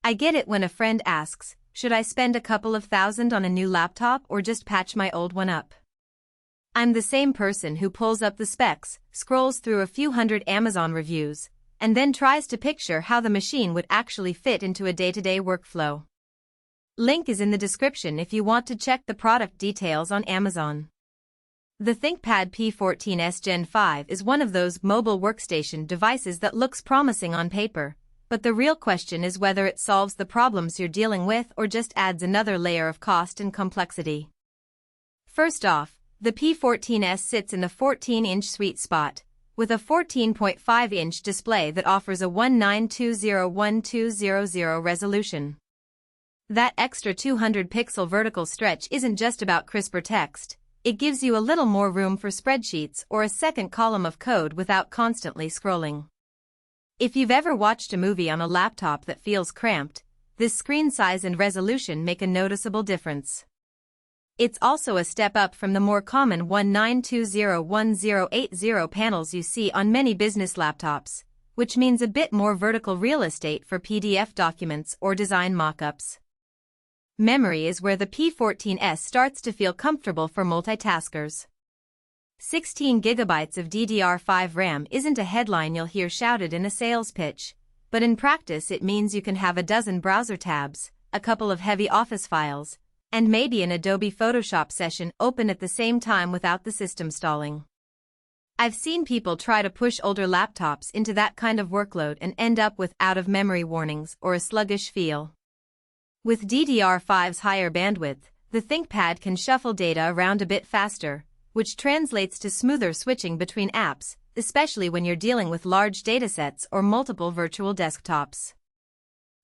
I get it when a friend asks, should I spend a couple of thousand on a new laptop or just patch my old one up? I'm the same person who pulls up the specs, scrolls through a few hundred Amazon reviews, and then tries to picture how the machine would actually fit into a day-to-day workflow. Link is in the description if you want to check the product details on Amazon. The ThinkPad P14s Gen 5 is one of those mobile workstation devices that looks promising on paper, but the real question is whether it solves the problems you're dealing with or just adds another layer of cost and complexity. First off, the P14s sits in the 14-inch sweet spot, with a 14.5-inch display that offers a 1920x1200 resolution. That extra 200-pixel vertical stretch isn't just about crisper text, it gives you a little more room for spreadsheets or a second column of code without constantly scrolling. If you've ever watched a movie on a laptop that feels cramped, this screen size and resolution make a noticeable difference. It's also a step up from the more common 1920x1080 panels you see on many business laptops, which means a bit more vertical real estate for PDF documents or design mockups. Memory is where the P14s starts to feel comfortable for multitaskers. 16 GB of DDR5 RAM isn't a headline you'll hear shouted in a sales pitch, but in practice it means you can have a dozen browser tabs, a couple of heavy Office files, and maybe an Adobe Photoshop session open at the same time without the system stalling. I've seen people try to push older laptops into that kind of workload and end up with out-of-memory warnings or a sluggish feel. With DDR5's higher bandwidth, the ThinkPad can shuffle data around a bit faster, which translates to smoother switching between apps, especially when you're dealing with large datasets or multiple virtual desktops.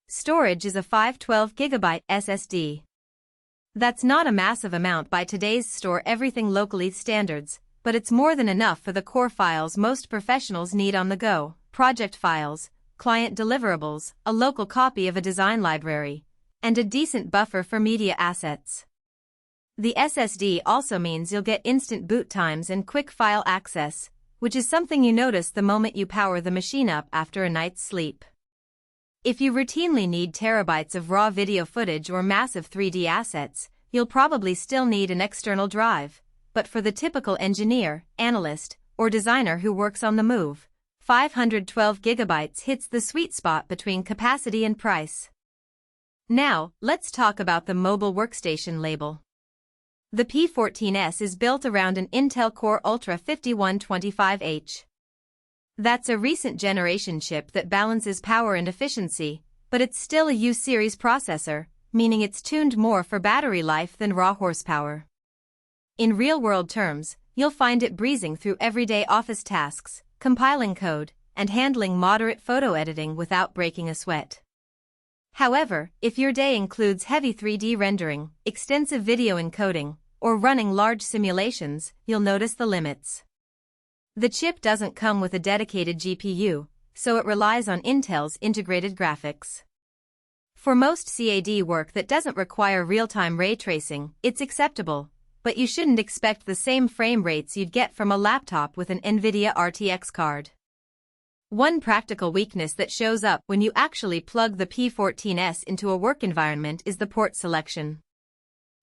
Storage is a 512GB SSD. That's not a massive amount by today's store-everything locally standards, but it's more than enough for the core files most professionals need on the go: project files, client deliverables, a local copy of a design library, and a decent buffer for media assets. The SSD also means you'll get instant boot times and quick file access, which is something you notice the moment you power the machine up after a night's sleep. If you routinely need terabytes of raw video footage or massive 3D assets, you'll probably still need an external drive, but for the typical engineer, analyst, or designer who works on the move, 512GB hits the sweet spot between capacity and price. Now, let's talk about the mobile workstation label. The P14s is built around an Intel Core Ultra 5125H. That's a recent generation chip that balances power and efficiency, but it's still a U-series processor, meaning it's tuned more for battery life than raw horsepower. In real-world terms, you'll find it breezing through everyday office tasks, compiling code, and handling moderate photo editing without breaking a sweat. However, if your day includes heavy 3D rendering, extensive video encoding, or running large simulations, you'll notice the limits. The chip doesn't come with a dedicated GPU, so it relies on Intel's integrated graphics. For most CAD work that doesn't require real-time ray tracing, it's acceptable, but you shouldn't expect the same frame rates you'd get from a laptop with an NVIDIA RTX card. One practical weakness that shows up when you actually plug the P14s into a work environment is the port selection.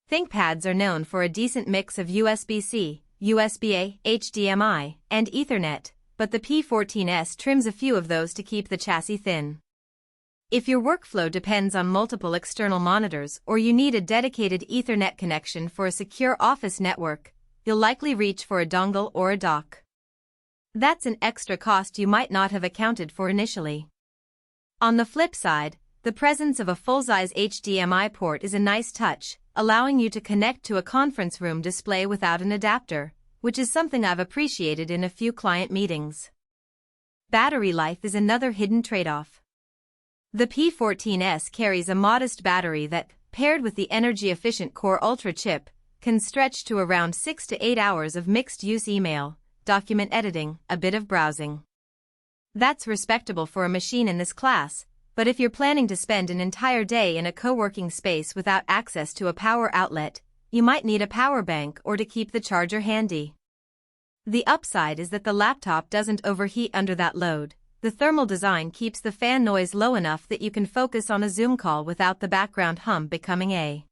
ThinkPads are known for a decent mix of USB-C, USB-A, HDMI, and Ethernet, but the P14s trims a few of those to keep the chassis thin. If your workflow depends on multiple external monitors or you need a dedicated Ethernet connection for a secure office network, you'll likely reach for a dongle or a dock. That's an extra cost you might not have accounted for initially. On the flip side, the presence of a full-size HDMI port is a nice touch, allowing you to connect to a conference room display without an adapter, which is something I've appreciated in a few client meetings. Battery life is another hidden trade-off. The P14s carries a modest battery that, paired with the energy-efficient Core Ultra chip, can stretch to around 6 to 8 hours of mixed-use email, document editing, a bit of browsing. That's respectable for a machine in this class, but if you're planning to spend an entire day in a co-working space without access to a power outlet, you might need a power bank or to keep the charger handy. The upside is that the laptop doesn't overheat under that load, The thermal design keeps the fan noise low enough that you can focus on a Zoom call without the background hum becoming a